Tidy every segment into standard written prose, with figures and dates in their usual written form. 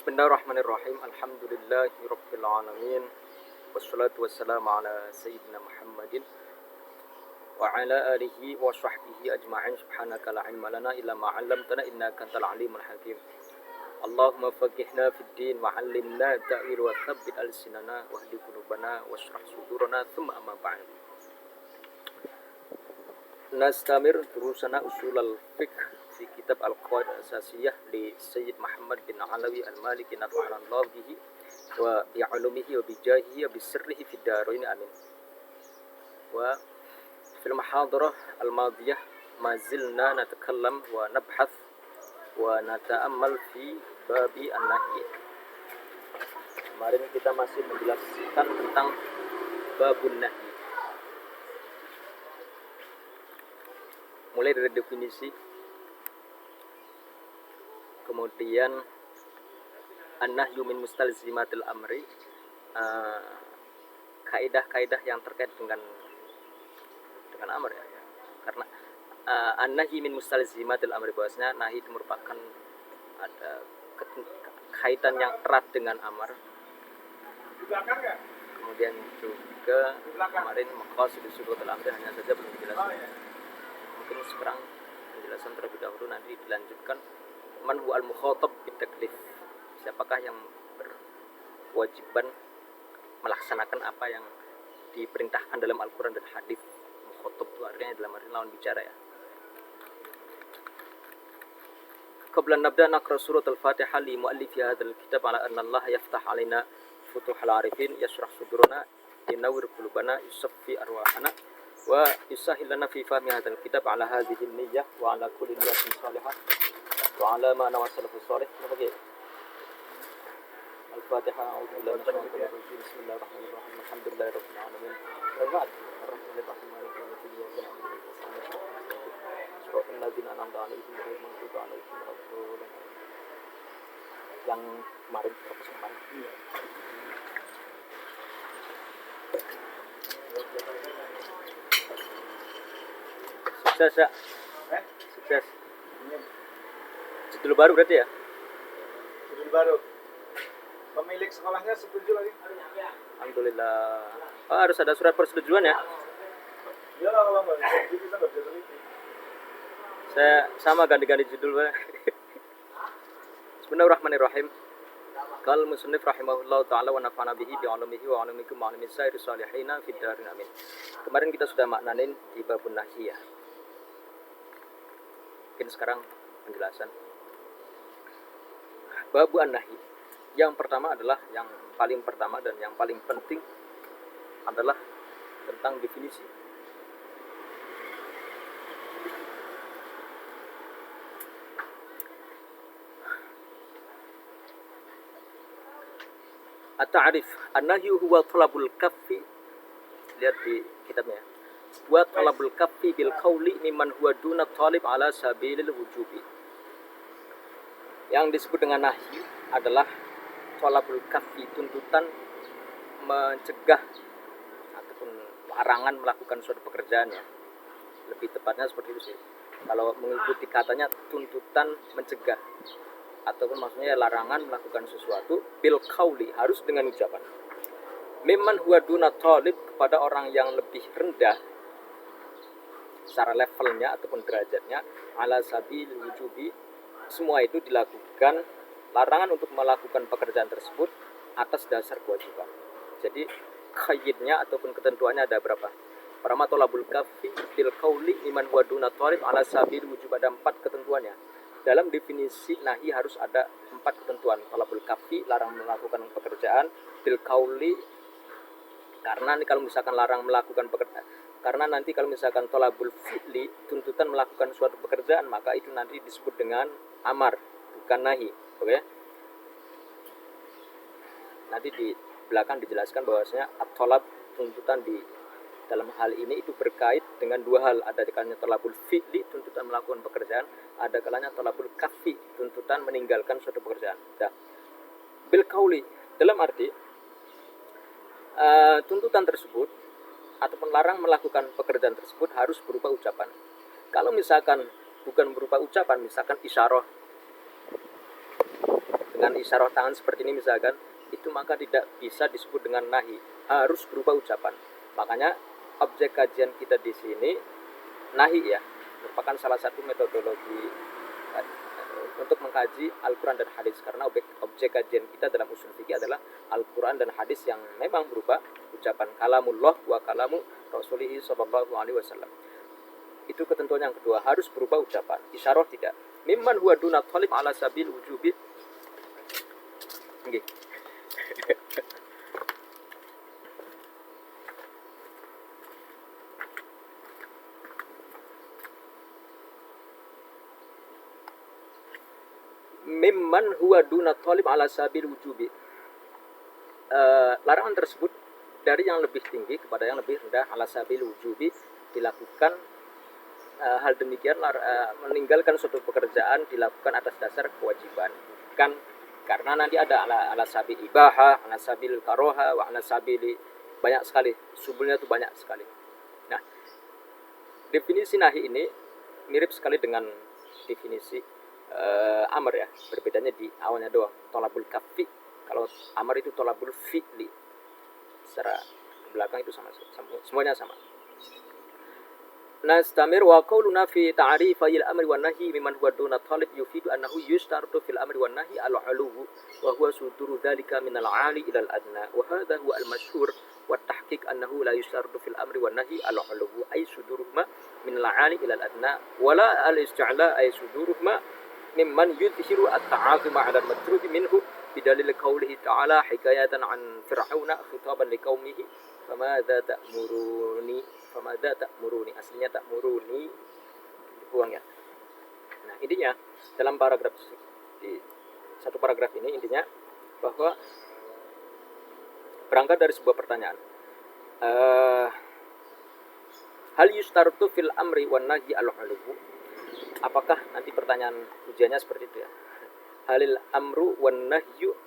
Bismillahirrahmanirrahim. Alhamdulillahi rabbil alamin. Wassalatu wassalamu ala sayyidina Muhammadin wa ala alihi wa sahbihi ajma'in. Subhanaka la ilma lana illa ma 'allamtana innaka antal alimul hakim. Allahumma faqihna fid din wa 'allimna ta'wil wa tsabbit alsinana wahdi qulubana washrah sudurana thumma amma ba'd. Nastamir durusana usulul fiqh fi kitab Al-Qawaid Al-Asasiyah li Sayyid Muhammad bin Alawi Al-Maliki nafa'ana Allah bihi wa bi'ulumihi wa bijahihi wa bisirrihi fid darain amin. Wa fil muhadarah al-madiyah ma zilna natakallam wa nabhath wa nata'ammal fi babi an-nahy. Kemarin kita masih menjelaskan tentang babun nahy. Mulai dari definisi, kemudian an-nahyu min mustalzimatil amri, kaidah-kaidah yang terkait dengan amr ya. Karena an-nahyu min mustalzimatil amri, bahwasanya nahi itu merupakan ada kaitan yang erat dengan amr. Kemudian juga kemarin maqasid syurutul amri hanya saja belum dijelaskan. Mungkin sekarang penjelasan terlebih dahulu, nanti dilanjutkan man huwa al-mukhatab bitaklif, siapakah yang berwajiban melaksanakan apa yang diperintahkan dalam Al-Quran dan hadis. Mukhatab itu artinya dalam arti lawan bicara ya. Qabla nabda naqra surat al-Fatihah li muallifi hadzal kitab ala anna Allah yaftah alaina futuhal arifin yashrah sudurana yanawwir qulubana yusaffi arwahana wa yusahhil lana fi fahmi hadzal kitab ala hadhihi niyyah wa ala kulli niyyatin salihah wa ala ma nawassalafus salih. Al-Fatihah. A'udzubillahi minasyaitonir rajim. Bismillahirrahmanirrahim. Alhamdulillahi rabbil alamin. Wa ba'd. Ar-rahmanir rahim. Maliki yaumiddin. Iyyaka na'budu wa iyyaka nasta'in. Shiratal ladzina an'amta 'alaihim ghairil maghdubi 'alaihim waladdallin. Yang kemarin sukses ya. Sukses. Judul baru berarti ya? Judul baru. Pemilik sekolahnya setuju lagi. Alhamdulillah. Oh, harus ada surat persetujuan ya? Iyalah, kalau nggak setuju kita nggak bisa teliti. Saya sama ganti-ganti judul. Bismillahirrahmanirrahim. Qal musannif rahimahullahu taala wa nafa'ana bihi bi 'ulumihi wa 'ulumikum wa 'ulumi sairus salihina fid darin amin. Kemarin kita sudah maknain di babun nahy ya. Mungkin sekarang penjelasan babu an-nahy. Yang pertama adalah, yang paling pertama dan yang paling penting adalah tentang definisi. At-ta'rif an-nahyu huwa talabul kaffi, lihat di kitabnya, wa talabul kaffi bil qawli mimman huwa duna talib ala sabilil wujubi. Yang disebut dengan nahi adalah talabul kaffi, tuntutan mencegah ataupun larangan melakukan suatu pekerjaan ya. Lebih tepatnya seperti itu sih. Kalau mengikuti katanya tuntutan mencegah, ataupun maksudnya larangan melakukan sesuatu bil qauli, harus dengan ucapan. Mimman huwa duna talib, kepada orang yang lebih rendah secara levelnya ataupun derajatnya, ala sabil wujubi, semua itu dilakukan, larangan untuk melakukan pekerjaan tersebut atas dasar kewajiban. Jadi qayyidnya ataupun ketentuannya ada berapa? Pertama, talabul kafi bil qauli mimman huwa duna talib ala sabil wujub, ada 4 ketentuannya. Dalam definisi nahi harus ada 4 ketentuan. Talabul kafi, larang melakukan pekerjaan. Bil qauli, karena kalau misalkan larang melakukan pekerjaan, karena nanti kalau misalkan talabul fi'li, tuntutan melakukan suatu pekerjaan, maka itu nanti disebut dengan amar, bukan nahi. Oke? Nanti di belakang dijelaskan bahwasanya at-talab, tuntutan di dalam hal ini itu berkait dengan 2 hal. Ada kalanya talabul fi'li, tuntutan melakukan pekerjaan, ada kalanya talabul kafi, tuntutan meninggalkan suatu pekerjaan. Nah, bil qauli dalam arti tuntutan tersebut ataupun larang melakukan pekerjaan tersebut harus berupa ucapan. Kalau misalkan bukan berupa ucapan, misalkan isyarah dengan dengan isyarah tangan seperti ini misalkan, itu maka tidak bisa disebut dengan nahi, harus berupa ucapan. Makanya objek kajian kita di sini nahi ya, merupakan salah satu metodologi untuk mengkaji Al-Quran dan hadis, karena objek kajian kita dalam usul fikih adalah Al-Quran dan hadis yang memang berupa ucapan, kalamullah wa kalamu rasulihi sallallahu alaihi wasallam. Itu ketentuan yang kedua, harus berupa ucapan, isyarah tidak. Mimman huwa duna talib ala sabil wujubi. Nggih. Mimman huwa duna talib ala sabil wujubi. Larangan tersebut dari yang lebih tinggi kepada yang lebih rendah ala sabil wujubi, dilakukan hal demikian meninggalkan suatu pekerjaan dilakukan atas dasar kewajiban, bukan karena nanti ada ala sabil ibaha, ala sabil karoha, wa ala sabili, banyak sekali subulnya itu banyak sekali. Nah, definisi nahi ini mirip sekali dengan definisi amr ya, berbedanya di awalnya doang, tolabul kafi. Kalau amr itu tolabul fi'li, secara belakang itu sama, semuanya sama. Nastamir wa qauluna fi ta'rifil amri wan nahyi mimman huwa duna talib yufidu annahu yustaratu fil amri wan nahyi al-'uluw wa huwa suduru dhalika min al-'ali ila al-adna wa hadha huwa al-mashhur wa at-tahqiq annahu la yustaratu fil amri wan nahyi al-'uluw ay suduruhuma min al-'ali ila al-adna wa la al-isti'la ay suduruhuma mimman yudhiru at-ta'azuma 'ala al-matruki minhu bidalil qawlihi ta'ala hikayatan 'an fir'auna khitaban liqaumihi famadza ta'muruni, aslinya ta'muruni, buang ya. Nah, intinya dalam paragraf di satu paragraf ini intinya bahwa berangkat dari sebuah pertanyaan. Hal yustartu fil amri wan nahyi al-'uluw. Apakah nanti pertanyaan ujiannya seperti itu ya? Halil amru wan nahyu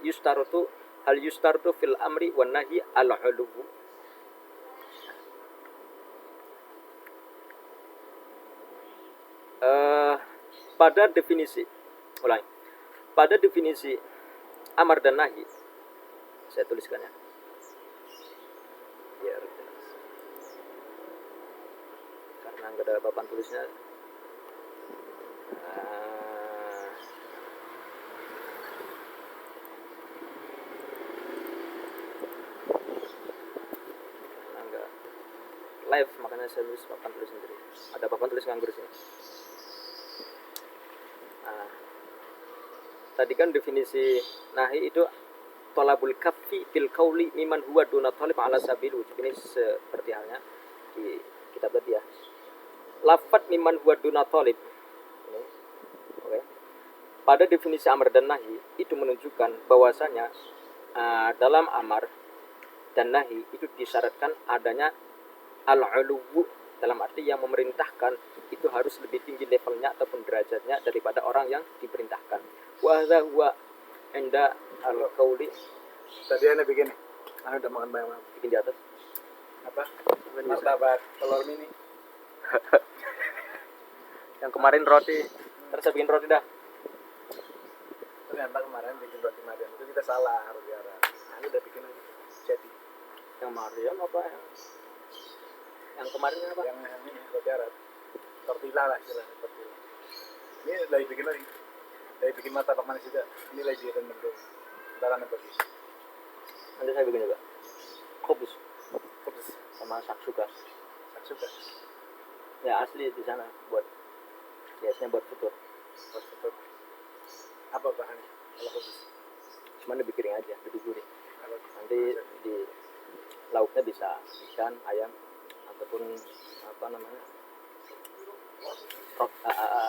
yustartu, hal yustartu fil amri wan nahyi al-'uluw. Pada definisi amar dan nahi, saya tuliskannya biar jelas, karena nggak ada papan tulisnya. Karena nggak live, makanya saya tulis papan tulis sendiri. Ada papan tulis nganggur sini. Tadi kan definisi nahi itu tolabul kaffi bil qauli mimman huwa duna talib ala sabil wujub. Ini seperti halnya di kitab tadi ya. Lafaz mimman huwa duna talib ini, okay. Pada definisi amar dan nahi itu menunjukkan bahwasanya dalam amar dan nahi itu disyaratkan adanya al-'uluw, dalam arti yang memerintahkan itu harus lebih tinggi levelnya ataupun derajatnya daripada orang yang diperintahkan. Wa hadza huwa inda al-qauli. Tadi ana bikin nih. Ana udah makan banyak banget. Bikin di atas. Apa? Martabak telur mini. Yang kemarin roti. Terus saya bikin roti dah. Ternyata kemarin bikin roti Mariam itu kita salah roti Arab. Ana udah bikin lagi. Jadi yang Mariam apa ya? Yang kemarin apa? Yang ini roti Arab. Tortilla lah istilahnya, tortilla. Ini lagi bikin lagi. Lagi bikin martabak manis juga. Ini lagi rendam dulu. Ntaran bagus. Nanti saya bikin juga. Khubus sama saksuka. Saksuka. Ya asli di sana buat biasanya buat futur. Buat futur. Apa bahannya? Kalau khubus. Cuma lebih kering aja, lebih gurih. Nanti di lauknya bisa ikan, ayam ataupun apa namanya?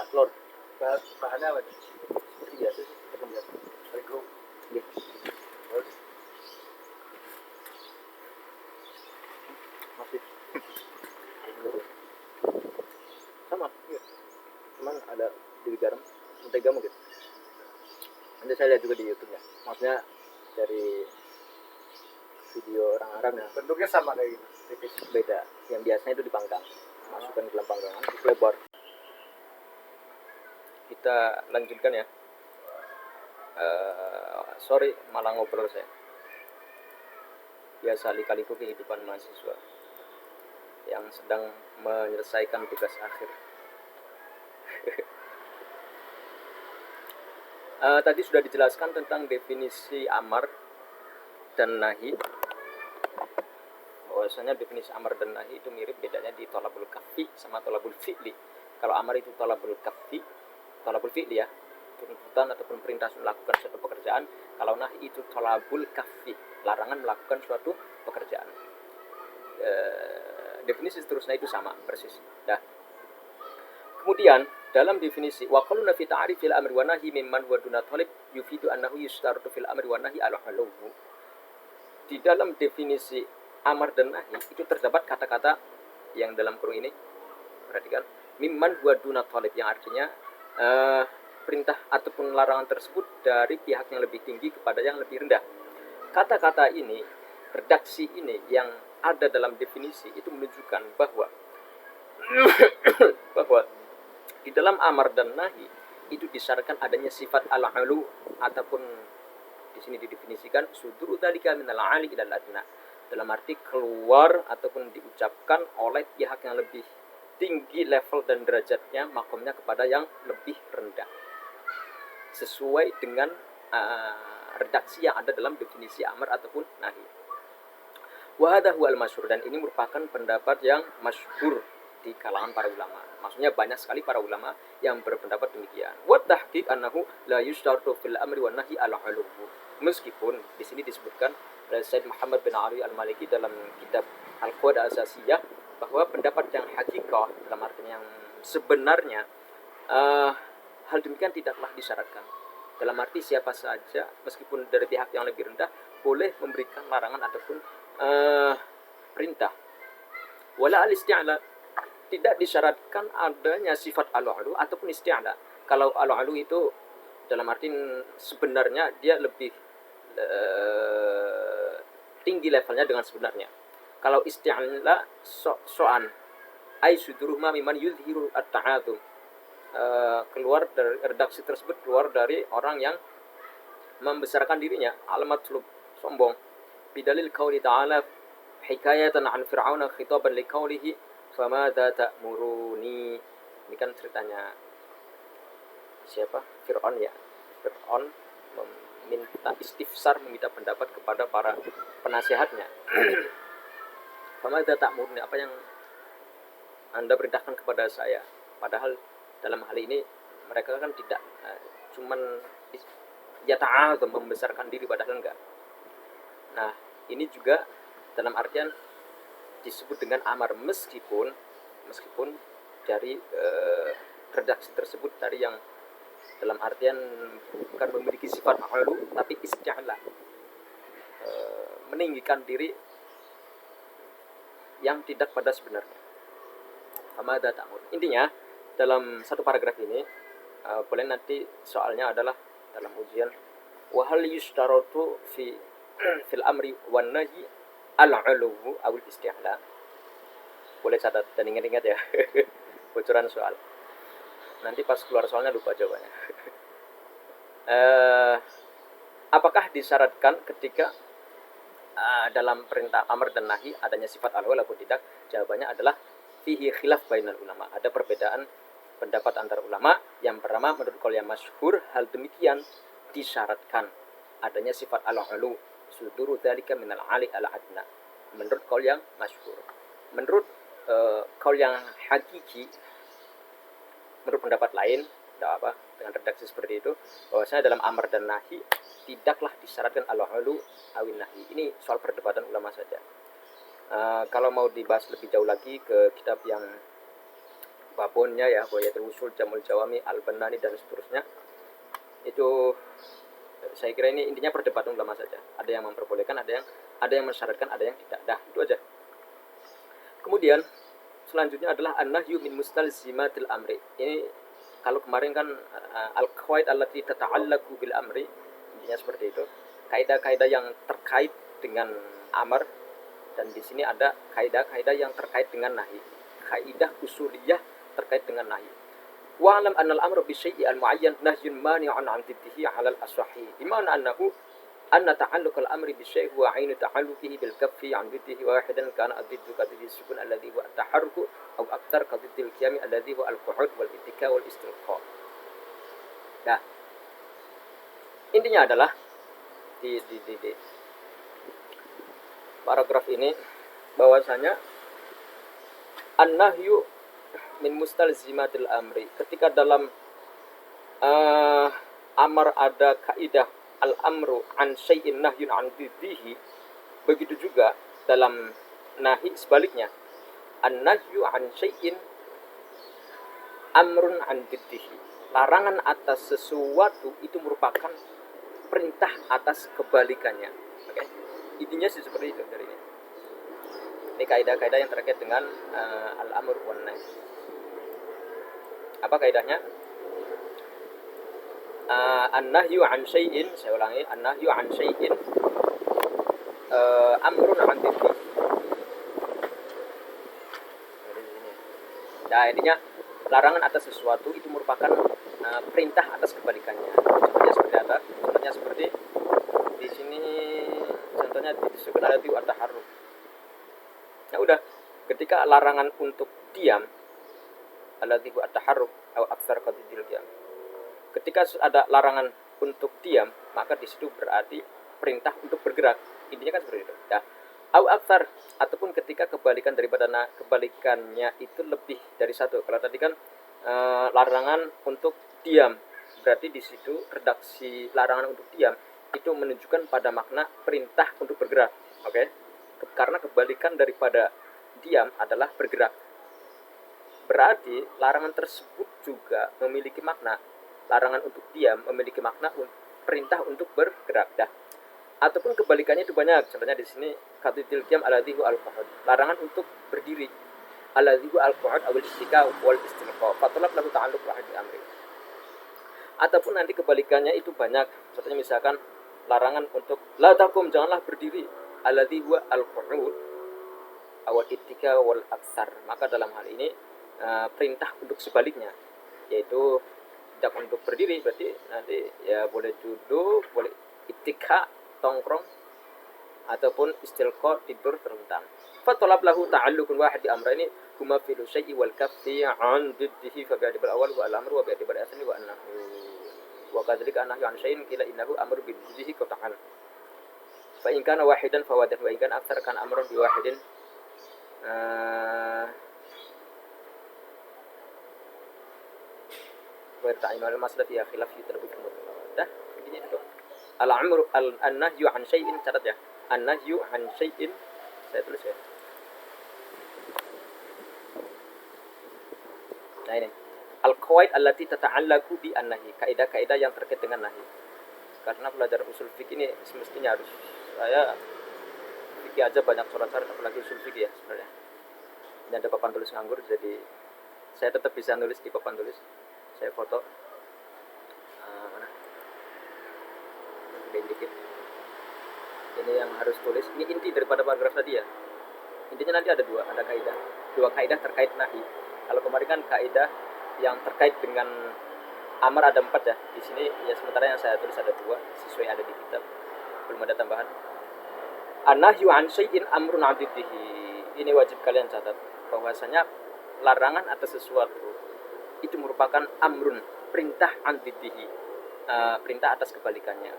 Telur. Bahannya apa nih? Seperti biasa sih, tepung biasa. Terigu. Iya. Terus Masih. Sama, iya. Cuman ada lebih garam, mentega mungkin. Nanti saya lihat juga di YouTube ya. Maksudnya dari video orang Arab ya. bentuknya sama kayak gitu. Tipis beda. Yang biasanya itu dipanggang. Masukkan ke dalam panggangan, lebar. Kita lanjutkan ya. Sorry malah ngobrol saya. Biasa lika-liku kehidupan mahasiswa yang sedang menyelesaikan tugas akhir. Tadi sudah dijelaskan tentang definisi amar dan nahi. Bahwasanya definisi amar dan nahi itu mirip, bedanya di thalabul kaffi sama thalabul fi'li. Kalau amar itu thalabul kaffi, thalabul fi'li ya, tuntutan ataupun perintah melakukan suatu pekerjaan. Kalau nahi itu thalabul kaffi, larangan melakukan suatu pekerjaan. Definisi seterusnya itu sama persis. Nah, kemudian dalam definisi wa qulna fi ta'rifil amri wa nahyi mimman huwa duna talib yufidu annahu yustaratu fil amri wa nahyi al-'uluw. Di dalam definisi amar dan nahi itu terdapat kata-kata yang dalam kurung ini, perhatikan, mimman huwa duna talib, yang artinya perintah ataupun larangan tersebut dari pihak yang lebih tinggi kepada yang lebih rendah. Kata-kata ini, redaksi ini yang ada dalam definisi itu menunjukkan bahwa di dalam amar dan nahi itu disyaratkan adanya sifat al-'ulu, ataupun di sini didefinisikan suduru dzalika minal 'ali ilal adna, dalam arti keluar ataupun diucapkan oleh pihak yang lebih tinggi level dan derajatnya, makomnya kepada yang lebih rendah, sesuai dengan redaksi yang ada dalam definisi amar ataupun nahi. Wa hadha huwal masyhur, dan ini merupakan pendapat yang masyhur di kalangan para ulama. Maksudnya banyak sekali para ulama yang berpendapat demikian. Wa tahqiq annahu la yushtaratu fil amri wan nahyi al-'uluw. Meskipun di sini disebutkan oleh Syekh Muhammad bin Ali Al-Maliki dalam kitab Al-Qawaid Al-Asasiyah bahwa pendapat yang hakikah, dalam artian yang sebenarnya, hal demikian tidaklah disyaratkan. Dalam arti siapa saja meskipun dari pihak yang lebih rendah boleh memberikan larangan ataupun perintah. Wala al-isti'la, tidak disyaratkan adanya sifat al-'ulu ataupun isti'la. Kalau al-'ulu itu dalam arti sebenarnya dia lebih tinggi levelnya dengan sebenarnya. Kalau isti'la so'an ay suduruhma mimman yudhiru at-ta'adum, keluar dari redaksi tersebut, keluar dari orang yang membesarkan dirinya, al-matlub, sombong. Bidalil qauli ta'ala hikayatan an fir'auna khitaban liqaulihi famadza ta'muruni. Ini kan ceritanya siapa? Fir'aun ya. Fir'aun meminta istifsar, meminta pendapat kepada para penasehatnya. Famadza ta'muruni, apa yang Anda perintahkan kepada saya? Padahal dalam hal ini mereka kan tidak cuman membesarkan diri, padahal enggak. Nah, ini juga dalam artian disebut dengan amar, meskipun dari redaksi tersebut dari yang dalam artian bukan memiliki sifat 'ulu tapi isti'la, meninggikan diri yang tidak pada sebenarnya. Famadza ta'mur. Intinya dalam satu paragraf ini, boleh nanti soalnya adalah dalam ujian, wa hal yushtaratu fil amri wan nahyi al-'uluw aw al-isti'la. Boleh catat dan ingat-ingat ya. Bocoran soal. Nanti pas keluar soalnya lupa jawabannya. Apakah disyaratkan ketika dalam perintah amar dan nahi adanya sifat al-'ulu atau tidak? Jawabannya adalah fihi khilaf bainal ulama. Ada perbedaan pendapat antara ulama. Yang pertama, menurut qaul yang masyhur, hal demikian disyaratkan adanya sifat al-'ulu, suduru dzalika minal 'ali al adna. Menurut qaul yang masyhur. Menurut qaul yang hakiki, menurut pendapat lain, tidak apa, dengan redaksi seperti itu, bahwasanya dalam amar dan nahi tidaklah disyaratkan al-'ulu awin nahi. Ini soal perdebatan ulama saja. Kalau mau dibahas lebih jauh lagi ke kitab yang babonnya ya, Ghayatul Usul, Jamul Jawami, Al-Bannani dan seterusnya, itu saya kira ini intinya perdebatan ulama saja. Ada yang memperbolehkan, ada yang mensyaratkan, ada yang tidak. Dah, itu aja. Kemudian selanjutnya adalah an-nahyu min mustalzimatil amri. Ini kalau kemarin kan al-qawaid allati tata'allaqu bil amri, intinya seperti itu. Kaidah-kaidah yang terkait dengan amar, dan di sini ada kaidah-kaidah yang terkait dengan nahi. Kaidah usuliyah terkait dengan nahi. Wa'lam anna al-amru bi syai'in al-mu'ayyan nahyun mani'un 'an diddihi 'ala al-asahhi. Di mana annahu anna ta'alluq al-amri bi syai' huwa 'ainu ta'alluqihi bil kaffi 'an diddihi wahidan kana ad-diddu ka diddi sukun alladhi huwa at-taharruk aw akthar ka diddi al-qiyam alladhi huwa al-qu'ud wal ittika wal istilqa. Nah, intinya adalah di paragraf ini bahwasanya an-nahyu min mustalzimatil amri. Ketika dalam amar ada kaidah al-amru an syai'in nahyun an diddihi, begitu juga dalam nahi sebaliknya. An-nahyu an syai'in amrun an diddihi. Larangan atas sesuatu itu merupakan perintah atas kebalikannya. Oke. Intinya sih seperti itu dari ini. Ini kaidah-kaidah yang terkait dengan al-amr wan nahy. Apa kaidahnya? An-nahyu an syai'in, saya ulangi, an-nahyu an syai'in amrun an diddi. Nah, intinya larangan atas sesuatu itu merupakan perintah atas kebalikannya. Contohnya seperti apa? Contohnya seperti di sini, contohnya disebut ada tiwa taharruk. Ya udah, ketika larangan untuk diam, alladzi huwa at-taharruk atau aktsar qadidil qiyam. Ketika ada larangan untuk diam, maka di situ berarti perintah untuk bergerak. Intinya kan seperti itu. Ya. Au aktsar, ataupun ketika kebalikan daripada kebalikannya itu lebih dari satu. Kalau tadi kan larangan untuk diam, berarti di situ redaksi larangan untuk diam itu menunjukkan pada makna perintah untuk bergerak. Oke? Karena kebalikan daripada diam adalah bergerak. Berarti larangan tersebut juga memiliki makna. Larangan untuk diam memiliki makna perintah untuk bergerak. Dah. Ataupun kebalikannya itu banyak. Contohnya di sini qadidil qiyam alladzi huwa al-qu'ud. Larangan untuk berdiri. Alladzi huwa al-qu'ud awal istika wal istilqa. Fatalab lahu ta'alluq wahid amri. Ataupun nanti kebalikannya itu banyak. Contohnya misalkan larangan untuk la taqum, janganlah berdiri. Alladzi huwa al-qu'ud awal ittika wal aktsar. Maka dalam hal ini perintah untuk sebaliknya, yaitu tidak untuk berdiri, berarti nanti ya boleh duduk, boleh ittika tongkrong, ataupun istilqa tidur terlentang. Fatalab lahu ta'alluqun wahid amrayni huma fil syai'i wal kaffi 'an diddihi fa bi'adil awal wa al-amru wa bi'adil asli wa annahu wa kadzalika annahyu 'an syai'in qila innahu amru bi diddihi qat'an. Fa in kana wahidan fa wadah wa in kana aktsar kan amrun bi wahidin. Wa ta'inu al-masdar fi khilaf fi talabut dah begini itu. Al-amru an-nahyu 'an syai'in, catat ya. An-nahyu 'an syai'in, saya tulis ya. Nah ini al-qawaid allati tata'allaqu bi an-nahy, kaidah-kaidah yang terkait dengan nahi. Karena pelajaran usul fikih ini semestinya harus, saya fikih aja banyak coret-coret, apalagi usul fikih ya sebenarnya. Ini ada papan tulis nganggur, jadi saya tetap bisa nulis di papan tulis. Saya foto mana? Dikit. Ini yang harus tulis. Ini inti daripada paragraf tadi ya. Intinya nanti ada dua kaidah terkait nahi. Kalau kemarin kan kaidah yang terkait dengan amar ada 4 ya. Di sini ya sementara yang saya tulis ada 2 sesuai ada di kitab. Belum ada tambahan. An-nahyu 'an syai'in amrun 'an diddihi. Ini wajib kalian catat bahwasanya larangan atas sesuatu itu merupakan amrun, perintah an diddihi, perintah atas kebalikannya.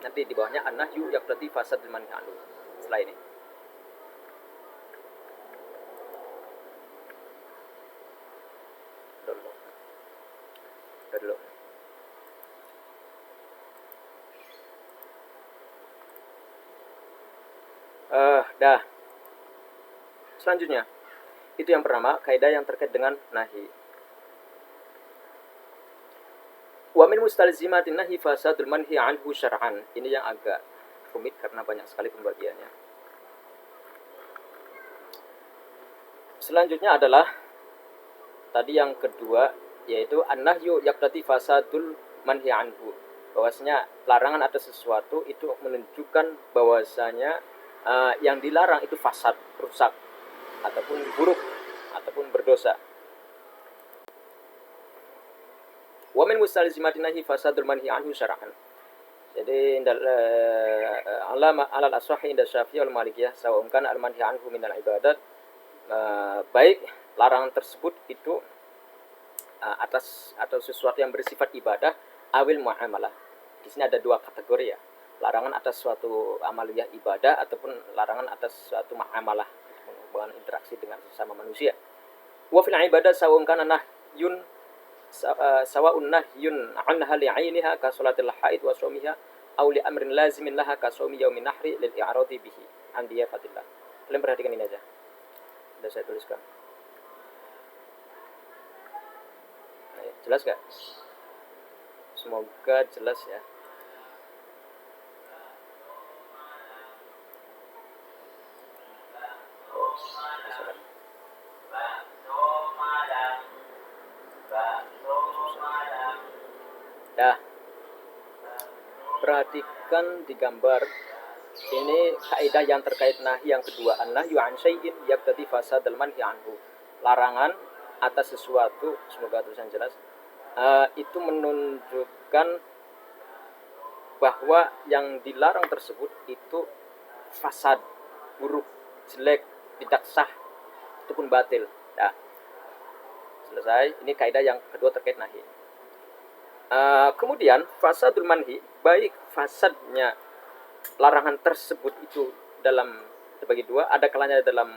Nanti di bawahnya an-nahyu yaqtadi fasad liman ka'anu. Setelah ini. Dulu. Dah. Selanjutnya, itu yang pertama, kaidah yang terkait dengan nahi. Wa min mustalzimatin nahi fasadul manhi anhu syar'an. Ini yang agak rumit karena banyak sekali pembagiannya. Selanjutnya adalah tadi yang kedua, yaitu an-nahyu yaqtadi fasadul manhi anhu. Bahwasanya larangan atas sesuatu itu menunjukkan bahwasanya yang dilarang itu fasad, rusak, ataupun buruk, ataupun berdosa. Wa min mustalzimatin nahi fasadul manhi anhu syar'an. Jadi alal ashahi inda Syafi'i wal Malikiyah sawa'un kana al manhi anhu minal ibadat, baik larangan tersebut itu atas atau sesuatu yang bersifat ibadah awil muamalah. Di sini ada dua kategori ya. Larangan atas suatu amaliyah ibadah ataupun larangan atas suatu muamalah, hubungan interaksi dengan sesama manusia. Wa fil ibadah sawa'un kana nahyun sawa'un nahyun anha li'ainiha ka salatil haid wa shaumiha aw li amrin lazimin laha ka shaumi yaumin nahri lil i'radi bihi an diyafatillah. Kalian perhatikan ini aja. Sudah saya tuliskan. Nah, jelas gak? Semoga jelas ya. Nah, perhatikan di gambar ini kaidah yang terkait nahi yang kedua, an-nahyu an syai'in yaqtadi fasadal manhi anhu. Larangan atas sesuatu, semoga tulisan jelas, itu menunjukkan bahwa yang dilarang tersebut itu fasad, buruk, jelek, tidak sah, ataupun batil. Nah, selesai. Ini kaidah yang kedua terkait nahi. Kemudian fasadul manhi, baik fasadnya larangan tersebut itu dalam terbagi dua, ada kalanya dalam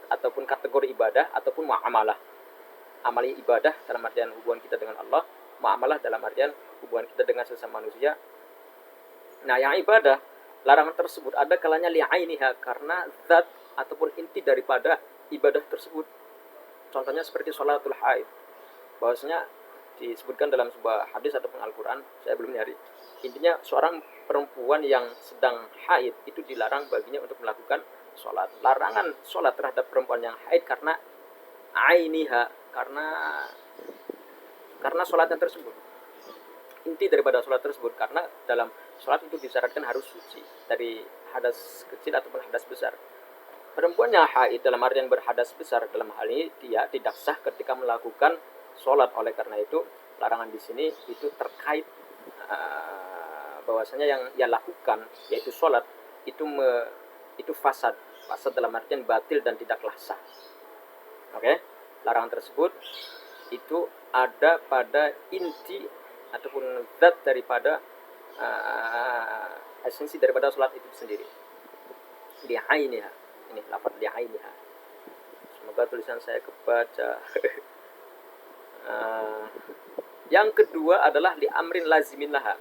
ataupun kategori ibadah ataupun muamalah. Amalia ibadah dalam artian hubungan kita dengan Allah, muamalah dalam artian hubungan kita dengan sesama manusia. Nah, yang ibadah, larangan tersebut ada kalanya li'ainiha, karena zat ataupun inti daripada ibadah tersebut. Contohnya seperti sholatul haid, bahwasanya disebutkan dalam sebuah hadis ataupun Al-Quran, saya belum nyari. Intinya seorang perempuan yang sedang haid itu dilarang baginya untuk melakukan sholat. Larangan sholat terhadap perempuan yang haid karena ainiha, karena sholatnya tersebut. Inti daripada sholat tersebut, karena dalam sholat itu disyaratkan harus suci dari hadas kecil ataupun hadas besar. Perempuan yang haid dalam artian berhadas besar, dalam hal ini dia tidak sah ketika melakukan sholat. Oleh karena itu larangan di sini itu terkait bahwasanya yang ia lakukan yaitu sholat itu fasad dalam artian batil dan tidaklah sah. Oke? Larangan tersebut itu ada pada inti ataupun zat daripada esensi daripada sholat itu sendiri. Li'ainiha, ini lafaz li'ainiha. Semoga tulisan saya kebaca. Yang kedua adalah li amrin lazimin laha.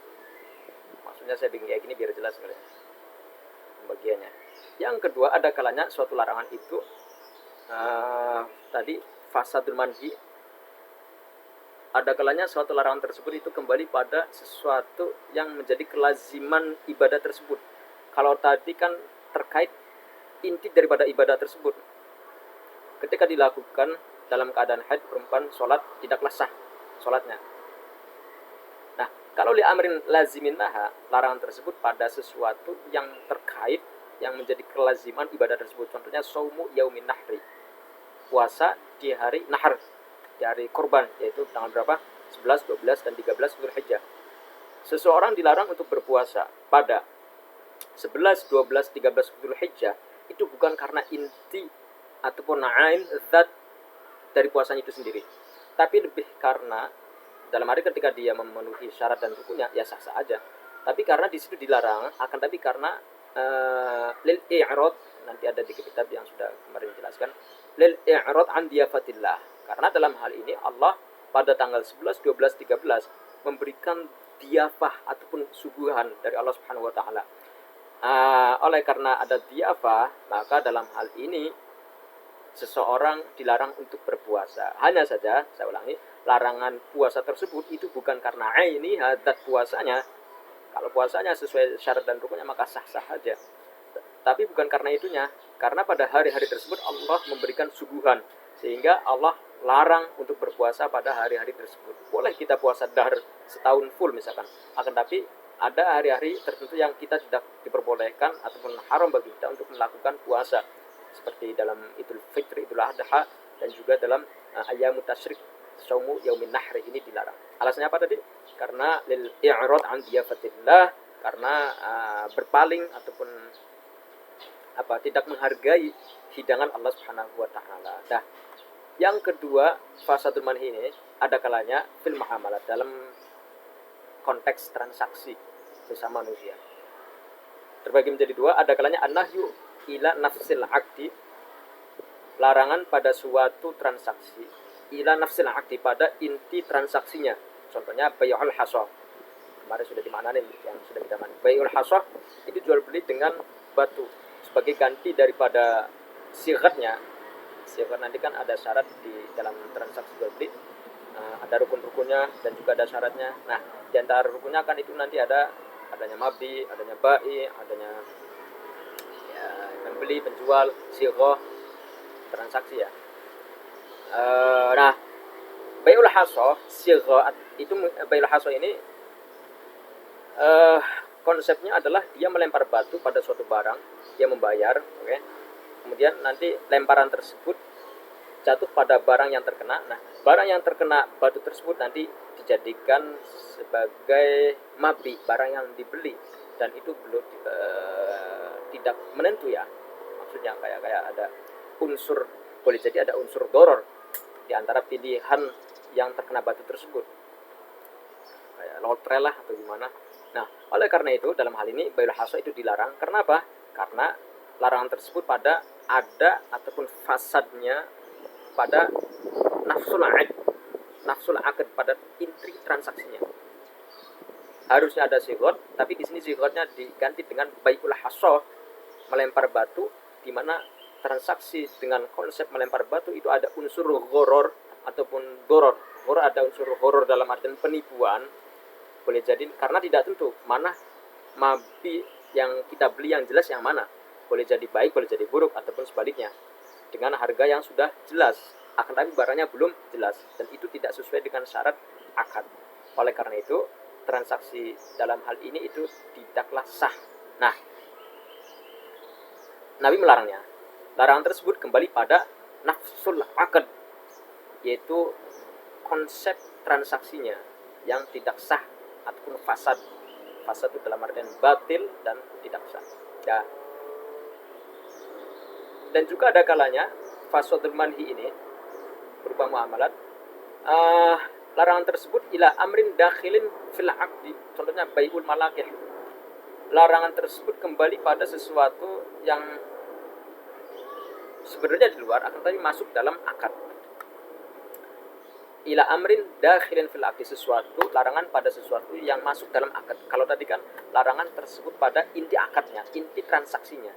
Maksudnya saya bikin kayak gini biar jelas kalian bagiannya. Yang kedua, ada kalanya suatu larangan itu tadi fasadul manhi, ada kalanya suatu larangan tersebut itu kembali pada sesuatu yang menjadi kelaziman ibadah tersebut. Kalau tadi kan terkait inti daripada ibadah tersebut, ketika dilakukan dalam keadaan haid, perempuan sholat tidaklah sah sholatnya. Nah, kalau li amrin lazimin laha, larangan tersebut pada sesuatu yang terkait yang menjadi kelaziman ibadah tersebut. Contohnya saumu yaumin nahri, puasa di hari nahar, di hari korban, yaitu tanggal berapa? 11, 12, dan 13 Dzulhijjah. Seseorang dilarang untuk berpuasa pada 11, 12, 13 Dzulhijjah itu bukan karena inti ataupun ain zat dari puasanya itu sendiri, tapi lebih karena dalam arti ketika dia memenuhi syarat dan rukunnya ya sah-sah aja. Tapi karena di situ dilarang, akan tapi karena lil i'rad, nanti ada di kitab yang sudah kemarin dijelaskan, lil i'rad an diyafatillah. Karena dalam hal ini Allah pada tanggal 11, 12, 13 memberikan diyafah ataupun suguhan dari Allah Subhanahu wa taala. Oleh karena ada diyafah, maka dalam hal ini seseorang dilarang untuk berpuasa. Hanya saja, saya ulangi, larangan puasa tersebut itu bukan karena ini hadat puasanya. Kalau puasanya sesuai syarat dan rukunnya maka sah-sah saja. Tapi bukan karena itunya, karena pada hari-hari tersebut Allah memberikan suguhan, sehingga Allah larang untuk berpuasa pada hari-hari tersebut. Boleh kita puasa dahr setahun full misalkan, akan tapi ada hari-hari tertentu yang kita tidak diperbolehkan ataupun haram bagi kita untuk melakukan puasa, seperti dalam Idul Fitri, Idul Adha, dan juga dalam Ayyamut Tasyrik saumu yaumin nahri ini dilarang. Alasannya apa tadi? Karena lil i'rad an diyafatillah, karena berpaling ataupun tidak menghargai hidangan Allah Subhanahu wa taala. Nah, yang kedua, fasadul manhi ini ada kalanya fil muamalah, dalam konteks transaksi sesama manusia. Terbagi menjadi dua, ada kalanya an-nahyu ila nafsil aqdi, larangan pada suatu transaksi, ila nafsil aqdi, pada inti transaksinya. Contohnya bai'ul hasah. Kemarin sudah dimaknain yang sudah kita maknai. Bai'ul hasah itu jual beli dengan batu sebagai ganti daripada sigatnya. Sigat nanti kan ada syarat di dalam transaksi jual beli, ada rukun-rukunnya dan juga ada syaratnya. Nah, di antara rukunnya kan itu nanti adanya mabi, adanya bai, adanya pembeli, penjual, sighah, transaksi ya. Nah, bai'ul hasah, sighah itu, bai'ul hasah ini konsepnya adalah dia melempar batu pada suatu barang, dia membayar, oke. Kemudian nanti lemparan tersebut jatuh pada barang yang terkena. Nah, barang yang terkena batu tersebut nanti dijadikan sebagai mabi, barang yang dibeli, dan itu belum tidak menentu ya. Maksudnya kayak ada unsur, boleh jadi ada unsur doror di antara pilihan yang terkena batu tersebut, kayak lotre lah atau gimana. Nah, oleh karena itu dalam hal ini bai'ul hasah itu dilarang. Karena apa? Karena larangan tersebut pada ada ataupun fasadnya pada nafsul aqd, pada inti transaksinya. Harusnya ada sigot, tapi di sini sigotnya diganti dengan bai'ul hasah, melempar batu, di mana transaksi dengan konsep melempar batu itu ada unsur gharar ataupun doror. Gharar, ada unsur gharar dalam artian penipuan. Boleh jadi karena tidak tentu mana mabi yang kita beli yang jelas yang mana. Boleh jadi baik, boleh jadi buruk, ataupun sebaliknya. Dengan harga yang sudah jelas, akan tapi barangnya belum jelas, dan itu tidak sesuai dengan syarat akad. Oleh karena itu, transaksi dalam hal ini itu tidaklah sah. Nah, Nabi melarangnya. Larangan tersebut kembali pada nafsul akad, yaitu konsep transaksinya yang tidak sah ataupun fasad. Fasad itu dalam artian batil dan tidak sah. Ya. Dan juga ada kalanya fasadul manhi ini berupa muamalat, larangan tersebut ila amrin dakhilin fil aqdi. Contohnya bai'ul malakih. Larangan tersebut kembali pada sesuatu yang sebenarnya di luar akan tapi masuk dalam akad. Ila amrin dakhilin fil aqdi, sesuatu, larangan pada sesuatu yang masuk dalam akad. Kalau tadi kan larangan tersebut pada inti akadnya, inti transaksinya.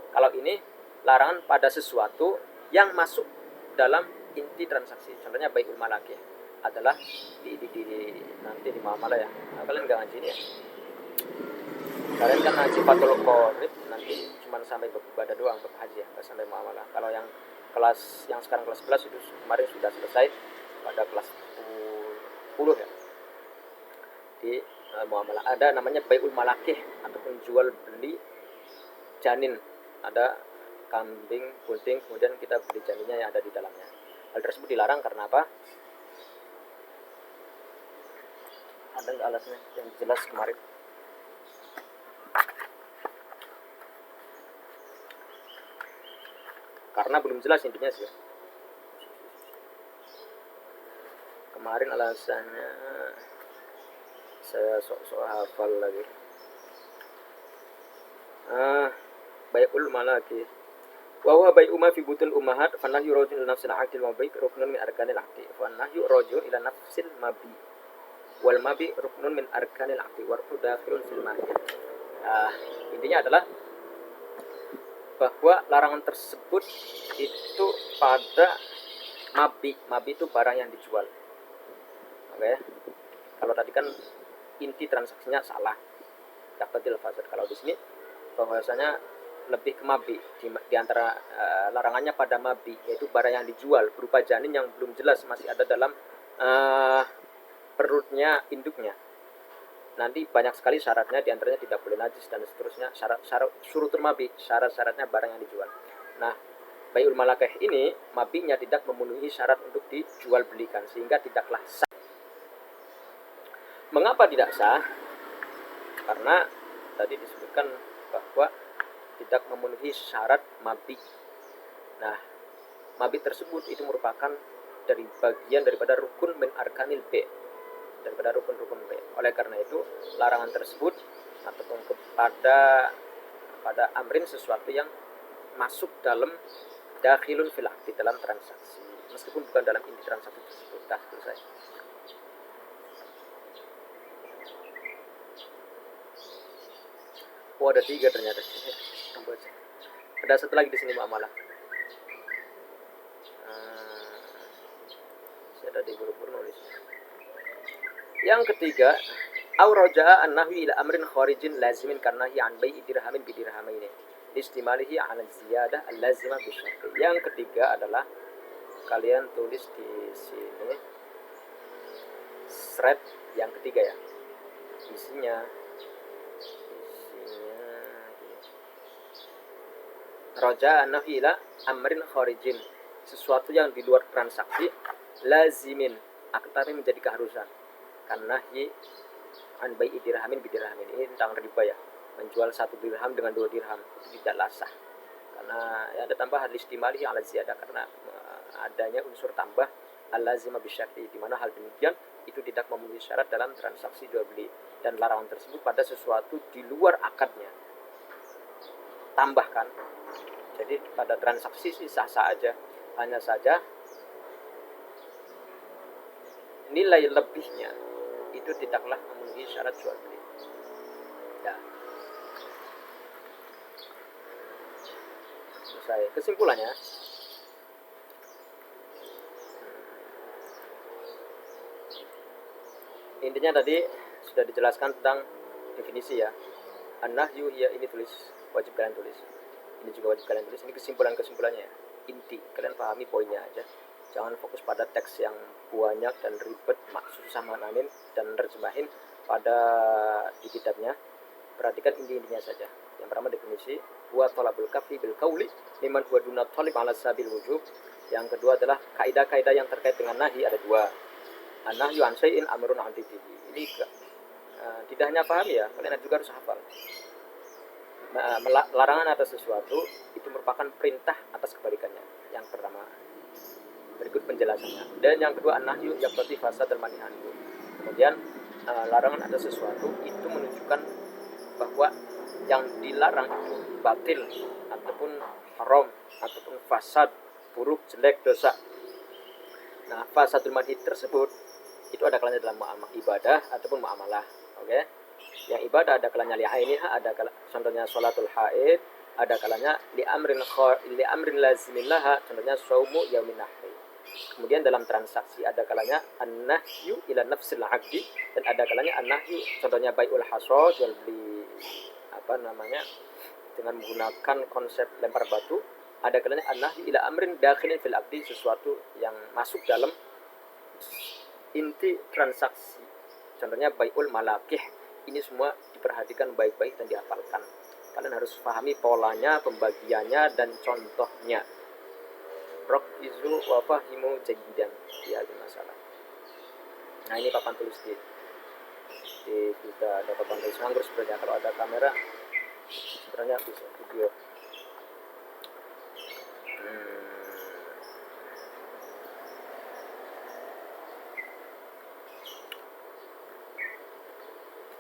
Kalau ini larangan pada sesuatu yang masuk dalam inti transaksi. Contohnya bai'ul malakih adalah nanti di muamalah ya. Nah, kalian nggak ngaji ini ya. Kalian kan ngaji Fathul Qorib nanti cuma sampai ibadah doang, bab haji ya, nggak sampai muamalah. Kalau yang kelas yang sekarang kelas 11 itu kemarin sudah selesai pada kelas 10 ya. Di muamalah ada namanya bai'ul malakih ataupun jual beli janin. Ada kambing, kucing, kemudian kita beli janinnya yang ada di dalamnya. Hal tersebut dilarang karena apa? Ada nggak alasnya yang jelas kemarin? Karena belum jelas intinya sih. Kemarin alasannya saya sok-sok hafal lagi. Bai'ul malakih wa huwa bai'u ma fi butul ummahat fa nahyu rajul ila nafsil aqdil mabi ruknun min arkanil aqdi fa nahyu rajul ila nafsil mabi wal mabi ruknun min arkanil aqdi wa dakhilun fil mahi. Intinya adalah bahwa larangan tersebut itu pada mabi. Mabi itu barang yang dijual. Oke. Kalau tadi kan inti transaksinya salah. Dapatil fasad. Kalau di sini bahwasanya lebih ke mabi, di antara larangannya pada mabi, yaitu barang yang dijual berupa janin yang belum jelas, masih ada dalam perutnya induknya. Nanti banyak sekali syaratnya, diantaranya tidak boleh najis dan seterusnya. Syarat surutul mabi, syarat-syaratnya barang yang dijual. Nah, Bai'ul malakih ini mabinya tidak memenuhi syarat untuk dijual belikan sehingga tidaklah sah. Mengapa tidak sah? Karena tadi disebutkan bahwa tidak memenuhi syarat mabi. Nah, mabi tersebut itu merupakan dari bagian daripada rukun min arkanil B, daripada rukun-rukun B. Oleh karena itu, larangan tersebut ataupun pada amrin sesuatu yang masuk dalam dakhilun fil aqdi, dalam transaksi, meskipun bukan dalam inti transaksi tersebut. Dah, selesai. Oh, ada 3 ternyata. Ada satu lagi di sini muamalah. Saya ada di buru-buru nulisnya. Yang ketiga, au raja'a an-nahwi ila amrin kharijin lazimin karnahi an bai'i dirhamin bi dirhamaini istimalihi 'ala ziyadah al-lazimah bi syarti. Yang ketiga adalah kalian tulis di sini thread yang ketiga ya. Isinya raja'a an-nahwi ila amrin kharijin, sesuatu yang di luar transaksi, lazimin tapi menjadi keharusan, karena an bai'i dirhamin bi dirhamin, ini tentang riba ya, menjual 1 dirham dengan 2 dirham itu tidaklah sah karena ya, ada tambahan listimalihi ala ziyadah, karena adanya unsur tambah al-lazimah bisyarti, di mana hal demikian itu tidak memenuhi syarat dalam transaksi jual beli, dan larangan tersebut pada sesuatu di luar akadnya. Tambahkan, jadi pada transaksi sih sah-sah aja, hanya saja nilai lebihnya itu tidaklah memenuhi syarat jual beli. Ya. Selesai. Kesimpulannya, intinya tadi sudah dijelaskan tentang definisi ya. An-nahyu ya, ini tulis, wajib kalian tulis. Ini juga wajib kalian tulis. Ini kesimpulannya ya. Inti, kalian pahami poinnya aja. Jangan fokus pada teks yang banyak dan ribet, susah maknain dan nerjemahin pada di kitabnya. Perhatikan inti-intinya saja. Yang pertama definisi, huwa talabul kafi bil qauli liman huwa duna talib ala sabil wujub. Yang kedua adalah kaidah-kaidah yang terkait dengan nahi, ada 2. An-nahyu an syai'in amrun an diddihi. Ini tidak hanya paham ya, kalian juga harus hafal. Larangan atas sesuatu itu merupakan perintah atas kebalikannya. Yang pertama, berikut penjelasannya. Dan yang kedua, an-nahyu yaqtadi fasad al-manhi anhu. Kemudian larangan atas sesuatu itu menunjukkan bahwa yang dilarang itu batil ataupun haram ataupun fasad, buruk, jelek, dosa. Nah, fasadul manhi tersebut itu ada kalanya dalam ibadah ataupun muamalah. Oke. Yang ibadah ada kalanya li ainiha, ada contohnya sholatul haid, ada kalanya li amrin lazimin laha, contohnya shaumu yaumin nahri. Kemudian dalam transaksi ada kalanya an-nahyu ila nafsil 'aqdi, dan ada kalanya an-nahyu, contohnya bai'ul hasad, jual beli dengan menggunakan konsep lempar batu. Ada kalanya an-nahyu ila amrin dakhilin fil 'aqdi, sesuatu yang masuk dalam inti transaksi, contohnya bai'ul malakih. Ini semua diperhatikan baik-baik dan dihafalkan. Kalian harus pahami polanya, pembagiannya, dan contohnya. Rokizu wa fahimu jayidan ya, masalah. Nah, ini papan tulis di kita ada papan tulis nganggur sebenarnya. Kalau ada kamera sebenarnya bisa video.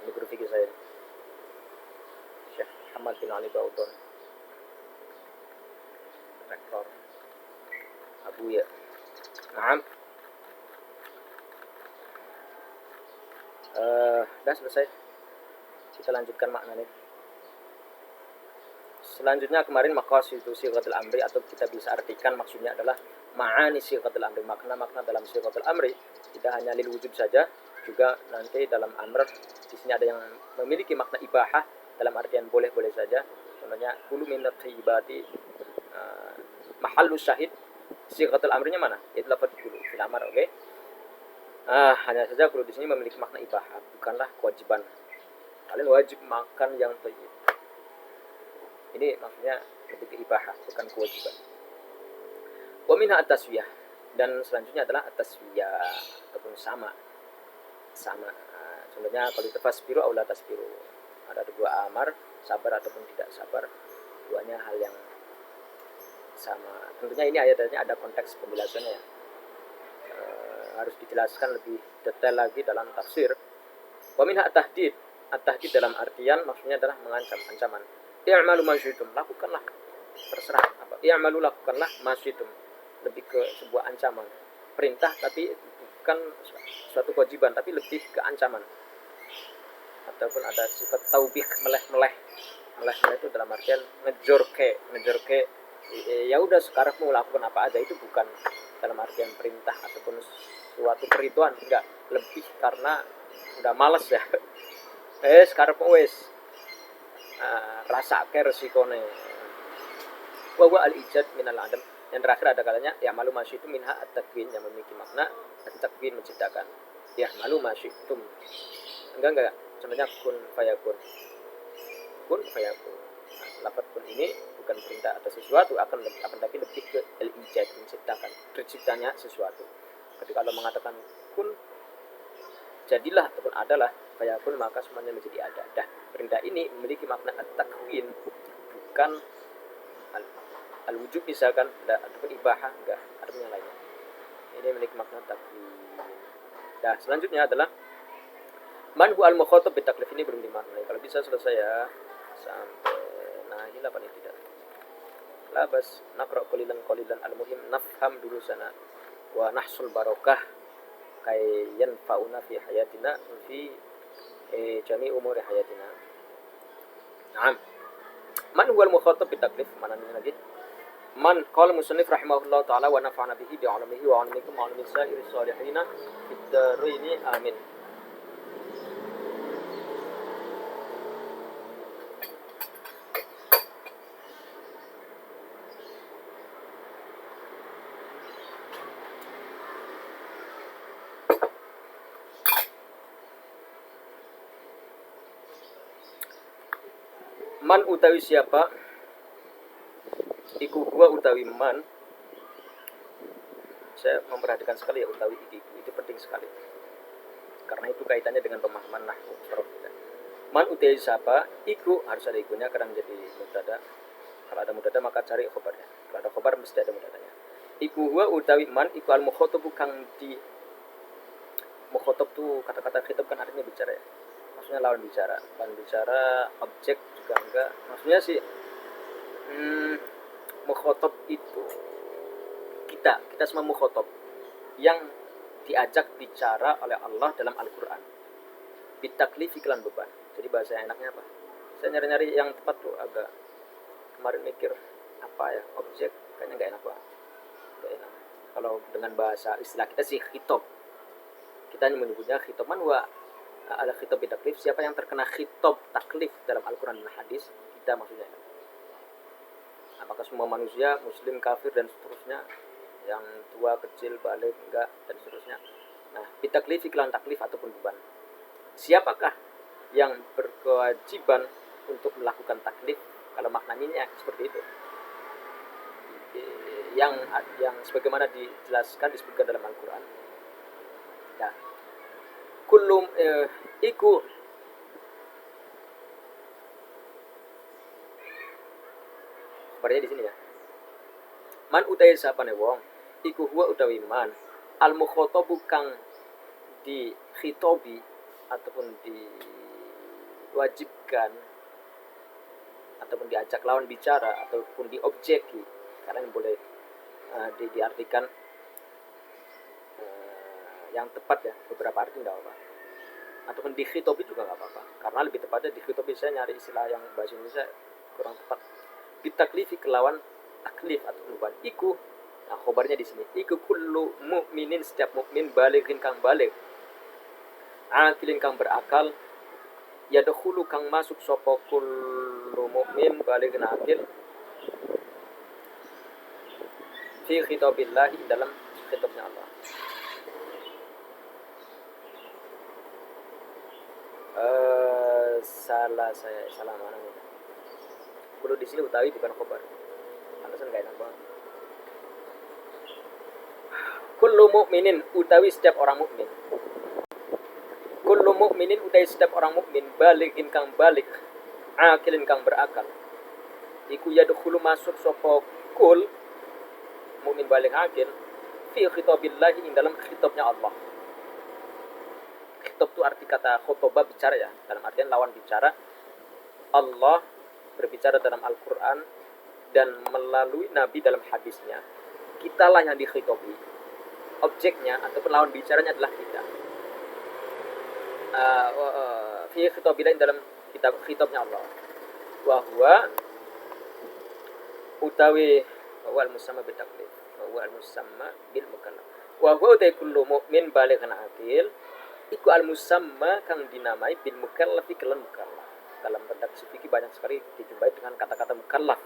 Ini guru fikih saya, Syekh Muhammad bin Ali Baudon, rektor Abu ya. Naam. Dah selesai. Kita lanjutkan maknanya. Selanjutnya kemarin maqasid sighatul amri, atau kita bisa artikan maksudnya adalah ma'ani sighatul amri, makna-makna dalam sighatul amri tidak hanya lil wujud saja, juga nanti dalam amr di sini ada yang memiliki makna ibahah dalam artian boleh-boleh saja. Contohnya kulu minat thayyibati, mahallu syahid sighatul amrinya mana? Itu lafaz kulu fil amr, oke? Hanya saja kulu di sini memiliki makna ibahah, bukanlah kewajiban. Kalian wajib makan yang thayyib. Ini maksudnya lebih ke ibahah, bukan kewajiban. Wa minha at-taswiyah, dan selanjutnya adalah at-taswiyah ataupun sama. Contohnya kalau itu fasbiru aw la tasbiru. Ada dua amar, sabar ataupun tidak sabar. Duanya hal yang sama. Tentunya ini ayatnya ada konteks penjelasannya ya. Harus dijelaskan lebih detail lagi dalam tafsir. Wa minha at-tahdid. At-tahdid dalam artian maksudnya adalah mengancam, ancaman. I'malu ma syi'tum, lakukanlah, terserah apa. I'malu, lakukanlah, ma syi'tum, lebih ke sebuah ancaman. Perintah tapi bukan suatu kewajiban, tapi lebih ke ancaman. Ataupun ada sifat taubih, meleh-meleh itu dalam artian ngejorke, ya udah sekarang mau lakukan apa aja, itu bukan dalam artian perintah ataupun suatu perituan, enggak, lebih karena udah males ya. Sekarang wes rasa ke resikone. Wa al-ijad minal adam. Yang terakhir ada kalanya ya malu masyitum minha at-takwin, yang memiliki makna at-takwin, menciptakan. Ya malu masyitum. Enggak. Contohnya kun fayakun. Kun fayakun. Lafaz kun ini bukan perintah atas sesuatu, akan tapi lebih ke al-ijad, menciptakan, terciptanya sesuatu. Ketika Allah mengatakan kun, jadilah ataupun adalah, fayakun, maka semuanya menjadi ada. Dah, perintah ini memiliki makna at-takwin, bukan al-wujub misalkan, ataupun ibahah, enggak, artinya lainnya. Ini memiliki makna takwin. Dah, selanjutnya adalah man huwa al-mukhatab bitaklif, ini belum dimaknai. Kalau bisa selesai ya sampai nahilah paling tidak. Labas naqra qalilan al-muhim nafham dulu sana wa nahsul barokah kay yanfa'una fi hayatina fi jami umuri hayatina. Naam. Man huwa al-mukhatab bitaklif, mananya lagi. Man qala musannif rahimahullah taala wa nafa'ana bihi bi 'ilmihi wa 'ilmikum wa 'ilmi sa'iri salihin fid daraini amin. Man utawi siapa, iku huwa utawi man. Saya memperhatikan sekali ya utawi itu penting sekali, karena itu kaitannya dengan pemahaman nahwu sorof kita. Man utawi siapa, iku harus ada ikunya, kadang jadi mubtada. Kalau ada mubtada maka cari khobarnya. Kalau ada khobar mesti ada mubtadanya. Iku huwa utawi man, iku al mukhatab, kang di mukhatab tuh kata-kata khitab kan artinya bicara ya. Maksudnya lawan bicara, objek juga enggak. Maksudnya sih mukhatab itu kita semua mukhatab yang diajak bicara oleh Allah dalam Al-Qur'an. Bitaklifi, kelan beban. Jadi bahasa enaknya apa? Saya nyari-nyari yang tepat tuh, agak kemarin mikir apa ya, objek kayaknya enggak enak banget. Enggak enak. Kalau dengan bahasa istilah kita sih khitab. Kita menyebutnya khitab. Man wa ala khitab bitaklif, siapa yang terkena khitab taklif dalam Al-Quran dan hadis, kita maksudnya. Apakah semua manusia, muslim, kafir, dan seterusnya, yang tua, kecil, balik, enggak, dan seterusnya. Nah, bitaklif, iklan taklif ataupun beban. Siapakah yang berkewajiban untuk melakukan taklif? Kalau maknanya seperti itu, yang sebagaimana dijelaskan, disebutkan dalam Al-Quran. Nah, kulum iku berarti di sini ya. Man utawi sapane wong, iku huwa utawi man al mukhatabu, kang di khitobi ataupun diwajibkan ataupun diajak lawan bicara ataupun diobjeki, karena boleh diartikan yang tepat ya, beberapa arti enggak apa-apa, ataupun dikhitobi juga enggak apa-apa, karena lebih tepatnya dikhitobi, saya nyari istilah yang bahasa Indonesia kurang tepat. Bitaklifi, kelawan taklif atau beban. Iku, nah khobarnya di sini. Iku kullu mukminin, setiap mukmin, balighin kang balig, akilin kang berakal, yadkhulu kang masuk sapa kullu mukmin balighin akil fi khitabillahi, dalam khitabnya Allah. Salah mana nih? Perlu di sini utawi bukan khobar. Alasan gak enak banget. kullu mu'minin utawi setiap orang mukmin. Kullu mu'minin utawi setiap orang mukmin balighin kang balik, akilin kang berakal. Iku yadkhulu masuk sapa kul mukmin balik akil fi khitabillahi ing dalam khitabnya Allah. Khitab itu arti kata khutbah bicara ya, dalam artian lawan bicara. Allah berbicara dalam Al-Qur'an dan melalui Nabi dalam hadisnya. Kitalah yang dikhitabi. Objeknya ataupun lawan bicaranya adalah kita. Fi khitabillahi dalam kitab khitabnya Allah. Wa huwa utawi wal musamma bil taklif wal musamma bil mukallaf wa huwa kullu mukmin balighan akil iku al musamma kang dinamai bil mukallaf kelan mukallaf. Dalam redaksi fikih banyak sekali dijumpai dengan kata-kata mukallaf,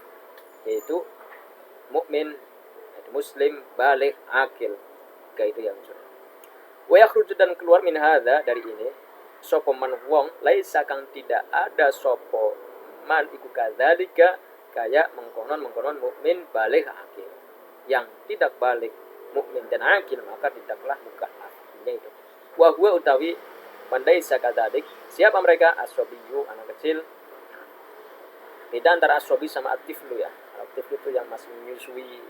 yaitu mukmin, yaitu muslim, baligh, akil, kaitu yang unsur. Wa yakhruju dan keluar min hadza dari ini sapa man wong laisa kang tidak ada sapa man iku kadzalika kayak mengkonon mukmin baligh akil. Yang tidak baligh mukmin dan akil maka tidaklah mukallaf. Ini itu. Wa huwa utawi pandai sakadzalik. Siapa mereka? As-sabiyyu, anak kecil. Beda antara as-sabi sama at-tiflu ya. At-tiflu itu yang masih menyusui.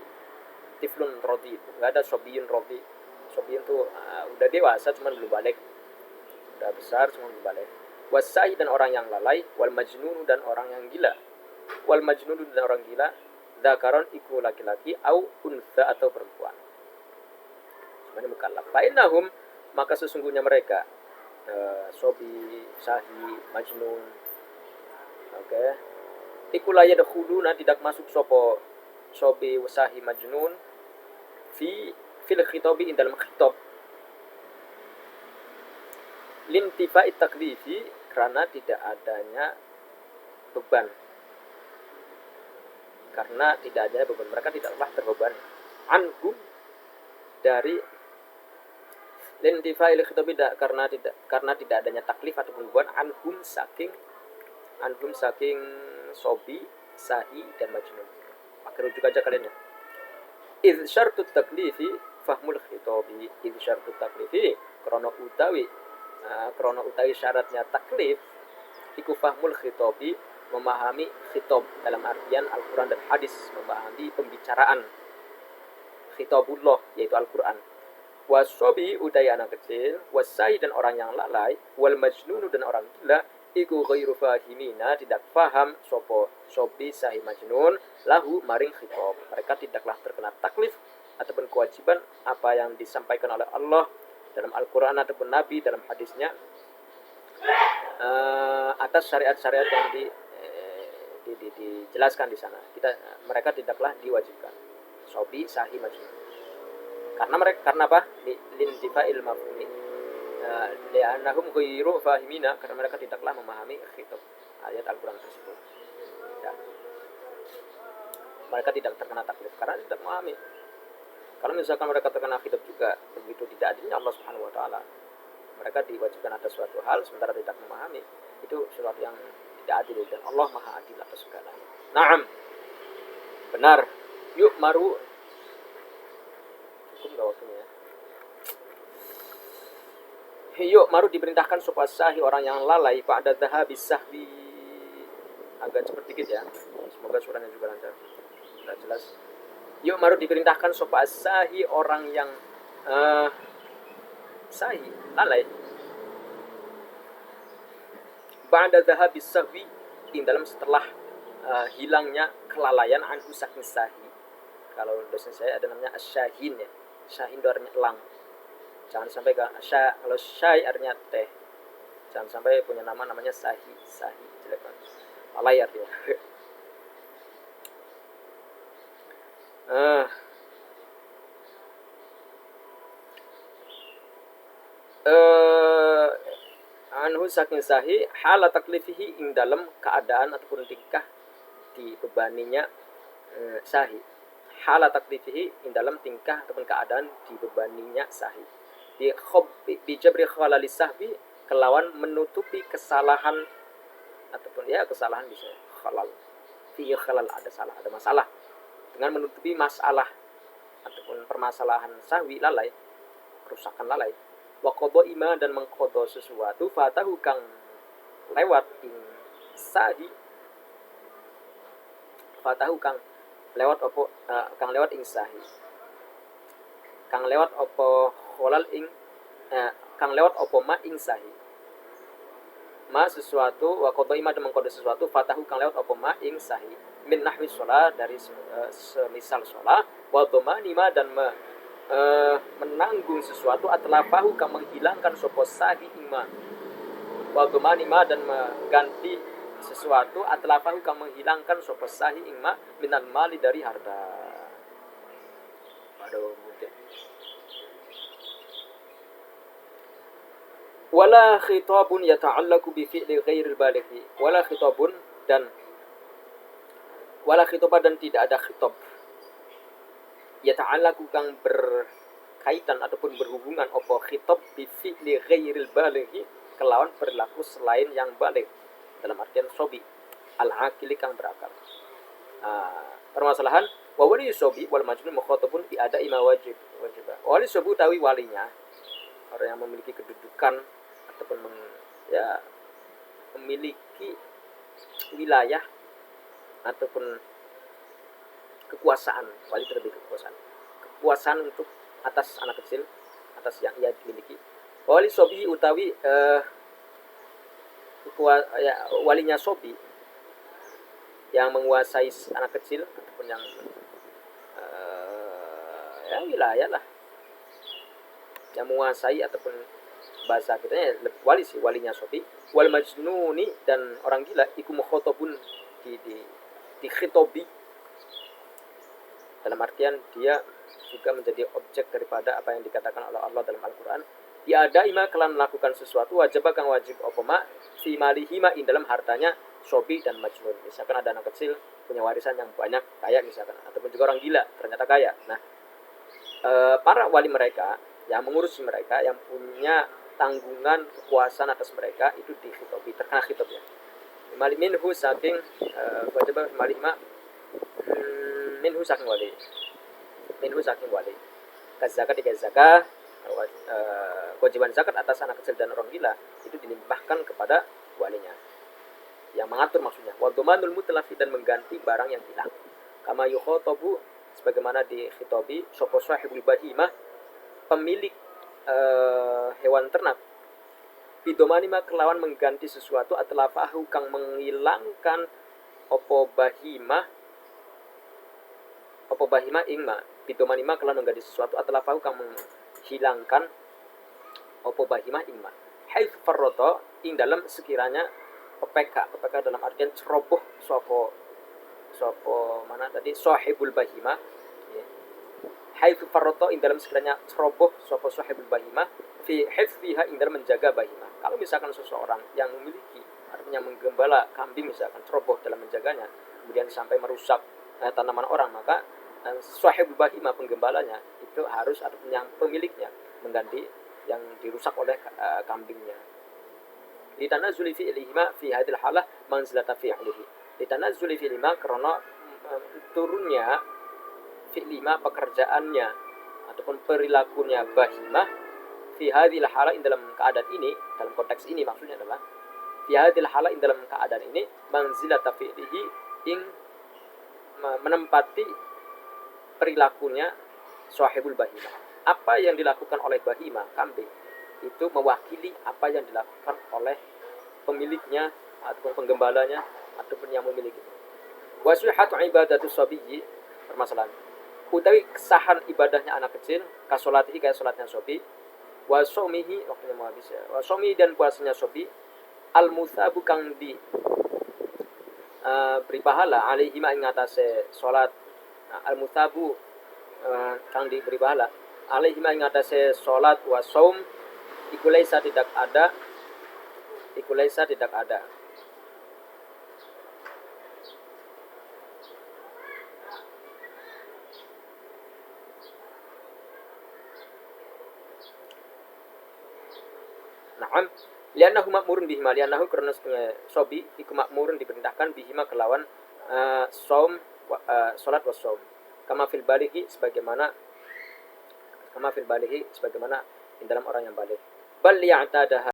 Tiflun rodi itu. Enggak ada sabiyun rodi. Sabiyun itu udah dewasa cuman belum balik. Udah besar cuman belum balik. Wasai dan orang yang lalai, wal majnun dan orang yang gila. Wal majnun dan orang gila, dzakaron iku laki-laki au unsa atau perempuan. Semuanya mukallaf. Fa innahum maka sesungguhnya mereka sobi, sahi, majnun. Oke. Iku la yadkhuluna tidak masuk sapa sobi, sahi, majnun fil khitabi dalam khitab. Lintifai taklifi karena tidak adanya beban. Karena tidak adanya beban, mereka tidaklah terbebani. Anhum dari lintifai khitabi karena tidak adanya taklif atau beban anhum saking sobi, sahi dan majnun. Pakai rujuk aja kalian ya. Idz syartut taklifi fahmul khitabi. Idz syartut taklifi krana utawi syaratnya taklif iku fahmul khitabi memahami khitab dalam artian Al-Quran dan hadis, memahami pembicaraan khitabullah yaitu Al-Quran. Wasobi utai anak kecil, wasai dan orang yang lalai, wal majnun dan orang gila, iku ghairu fahimina tidak faham sopo sobi sahi majnun lahu maring khitab. Mereka tidaklah terkena taklif ataupun kewajiban apa yang disampaikan oleh Allah dalam Al-Quran ataupun Nabi dalam hadisnya atas syariat-syariat yang dijelaskan di sana. Mereka tidaklah diwajibkan sobi sahi majnun. Karena apa? Lintifa'il mafhumi. Li'annahum ghairu fahimina karena mereka tidaklah memahami khitab ayat Al-Quran tersebut. Ya. Mereka tidak terkena taklif karena tidak memahami. Kalau misalkan mereka terkena khitab juga begitu tidak adilnya Allah Subhanahu wa taala. Mereka diwajibkan atas suatu hal sementara tidak memahami. Itu sesuatu yang tidak adil dan Allah Maha Adil atas segalanya. Naam. Benar. Yuk maru hukum enggak waktunya. Yuk maru diperintahkan supaya sahi orang yang lalai pada dhahabis sahwi. Agak cepat dikit ya. Semoga suaranya juga lancar. Sudah jelas. Yuk maru diperintahkan supaya sahi orang yang sahi lalai ba'da dhahabis sahwi ing dalam setelah hilangnya kelalaian anhu saking sahi. Kalau dosen saya ada namanya asyahin ya. Syahin itu artinya elang. Jangan sampai kalau syai artinya teh. Jangan sampai punya nama namanya sahi jelek banget. Lalai artinya. Anhu saking sahi hala taklifihi ing dalam keadaan ataupun tingkah dibebaninya sahi. Hala taklifihi ing dalam tingkah ataupun keadaan dibebaninya sahi. Bi jabri khalalis sahbi kelawan menutupi kesalahan ataupun ya kesalahan bisa khalal. Fi khalal ada masalah dengan menutupi masalah ataupun permasalahan sahwi lalai kerusakan lalai. Wa qada ima dan mengqada sesuatu fatahu kang lewat ing sahi, fatahu kang lewat opo kang lewat ing sahi, kang lewat opo kholal ing kang lewat opo ma ing sahi, ma sesuatu, wa qada ima dan mengqada sesuatu fatahu kang lewat opo ma ing sahi, min nahwi shalah dari semisal shalah, wa dhamani ma dan menanggung sesuatu atlafahu kang menghilangkan sopo sahi ing ma, wa dhamani ma dan mengganti sesuatu atlafahu kang menghilangkan sopo sahi ing ma minal mali dari harta. Aduh, mungkin. Wala khitabun yata'allaqu bi fi'li ghairil balighi. Wala khitabun dan tidak ada khitab. Yata'allaqu kang berkaitan ataupun berhubungan apa khitab bi fi'li ghairil balighi kelawan perilaku selain yang baligh. Dalam artian sobi al-aqili kang berakal. Permasalahan wa wali sobi wal majnun mukhatabun bi ada ima wajib. Wali sobi tawi walinya, orang yang memiliki kedudukan ataupun memiliki wilayah ataupun kekuasaan. Wali terlebih kekuasaan untuk atas anak kecil, atas yang ia miliki. Wali sobi utawi walinya sobi yang menguasai anak kecil ataupun yang wilayah lah, yang menguasai ataupun bahasa kita wali sih, walinya sobi. Wal majnuni dan orang gila iku mukhatabun di khitobi, dalam artian dia juga menjadi objek daripada apa yang dikatakan oleh Allah dalam Al-Quran. Tiada ima kelan melakukan sesuatu wajib kang wajib apa ma fi malihima in dalam hartanya sobi dan majnun. Misalkan ada anak kecil punya warisan yang banyak, kaya misalkan, ataupun juga orang gila ternyata kaya. Nah, para wali mereka yang mengurusi mereka, yang punya tanggungan kekuasaan atas mereka, itu di khitobi, terkena khitab ya. Minhu saking wajib malihima minhu saking wali, kazakat tiga zakah, kewajiban zakat atas anak kecil dan orang gila itu dilimpahkan kepada walinya yang mengatur, maksudnya wa dhamanul mutlafi dan mengganti barang yang hilang, kama yukhatabu sebagaimana di khitobi sapa sahibul bahimah pemilik hewan ternak, bidomani ma kelawan mengganti sesuatu atlafahu kang menghilangkan opo bahimah ingma, bidomani ma kelawan mengganti sesuatu atlafahu kang menghilangkan opo bahimah ingma, haitsu farrata ing dalam sekiranya PPK dalam artian ceroboh sopo mana tadi sahibul bahimah ya. Haitsu farrata ing dalam sekiranya ceroboh sopo sahibul bahimah fi hifdhiha ing dalam menjaga bahimah. Kalau misalkan seseorang yang memiliki artinya menggembala kambing misalkan ceroboh dalam menjaganya, kemudian sampai merusak tanaman orang, maka sahibul bahimah penggembalanya itu harus ataupun yang pemiliknya mengganti yang dirusak oleh kambingnya. Litanazzuli fi ilihima fi hadil halah manzilata fi'lihi. Litanazzuli fi ilihima karena turunnya fi'lima pekerjaannya ataupun perilakunya bahimah fi hadil halah dalam keadaan ini, dalam konteks ini maksudnya adalah fi hadil halah dalam keadaan ini manzilata fi'lihi ing menempati perilakunya sahibul bahimah. Apa yang dilakukan oleh bahimah kambing itu mewakili apa yang dilakukan oleh pemiliknya ataupun penggembalanya ataupun yang memiliki. Wa sihhatu ibadatu sabiyyi, permasalahan utawi kesahan ibadahnya anak kecil, kasolatihi kayak salatnya sobi, wa saumihi waktunya mau habis ya. Wa saumihi dan puasanya sobi, al musabu kang di beri pahala alaihi ma ing atase salat, al musabu kang diberi pahala alaihi ma ing atase salat wa saum iku laisa tidak ada. Naam, liannahu ma'murun bihima, liannahu karena sobi iku ma'murun diperintahkan bihima kelawan saum salat wa saum. Kama fil balighi sebagaimana di dalam orang yang balik. Bal ya'tadaha